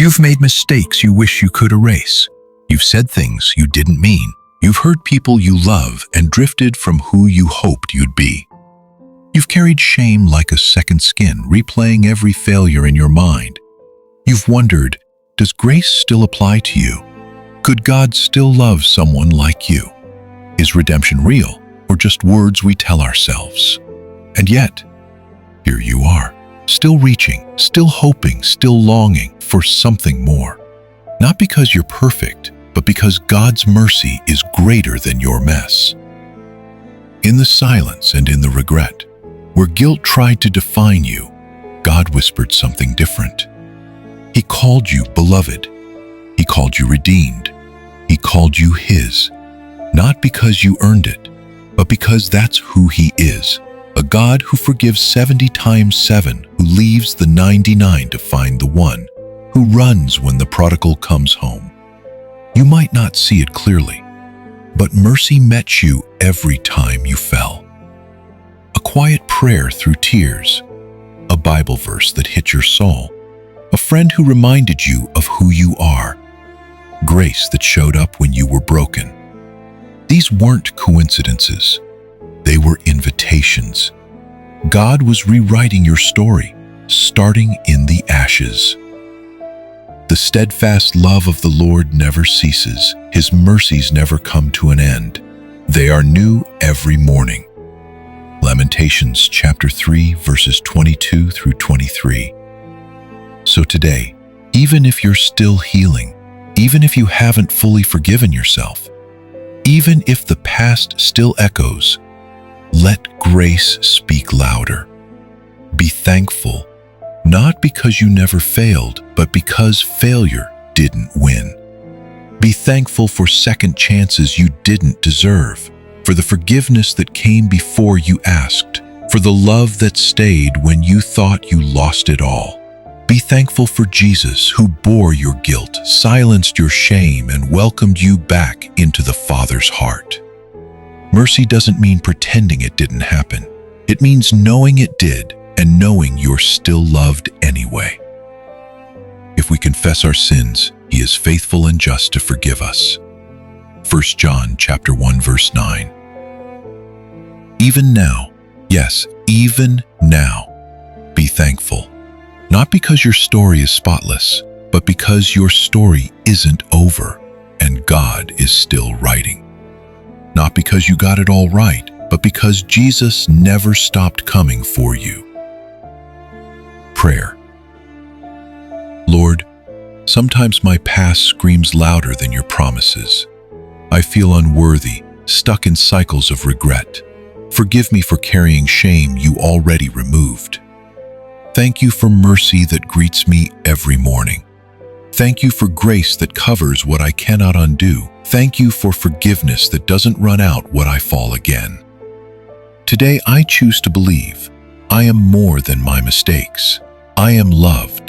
You've made mistakes you wish you could erase. You've said things you didn't mean. You've hurt people you love and drifted from who you hoped you'd be. You've carried shame like a second skin, replaying every failure in your mind. You've wondered, does grace still apply to you? Could God still love someone like you? Is redemption real, or just words we tell ourselves? And yet, here you are, still reaching, still hoping, still longing for something more. Not because you're perfect, but because God's mercy is greater than your mess. In the silence and in the regret, where guilt tried to define you, God whispered something different. He called you beloved. He called you redeemed. He called you His, not because you earned it, but because that's who He is, a God who forgives 70 times 7, who leaves the 99 to find the one, who runs when the prodigal comes home. You might not see it clearly, but mercy met you every time you fell. A quiet prayer through tears, a Bible verse that hit your soul, a friend who reminded you of who you are, grace that showed up when you were broken. These weren't coincidences. They were invitations. God was rewriting your story, starting in the ashes. The steadfast love of the Lord never ceases. His mercies never come to an end. They are new every morning. Lamentations chapter 3, verses 22 through 23. So today, even if you're still healing, even if you haven't fully forgiven yourself, even if the past still echoes, let grace speak louder. Be thankful, not because you never failed, but because failure didn't win. Be thankful for second chances you didn't deserve, for the forgiveness that came before you asked, for the love that stayed when you thought you lost it all. Be thankful for Jesus, who bore your guilt, silenced your shame, and welcomed you back into the Father's heart. Mercy doesn't mean pretending it didn't happen. It means knowing it did and knowing you're still loved anyway. If we confess our sins, He is faithful and just to forgive us. 1 John chapter 1, verse 9. Even now, yes, even now, be thankful. Not because your story is spotless, but because your story isn't over and God is still writing. Not because you got it all right, but because Jesus never stopped coming for you. Prayer. Lord, sometimes my past screams louder than your promises. I feel unworthy, stuck in cycles of regret. Forgive me for carrying shame you already removed. Thank you for mercy that greets me every morning. Thank you for grace that covers what I cannot undo. Thank you for forgiveness that doesn't run out when I fall again. Today I choose to believe I am more than my mistakes. I am loved.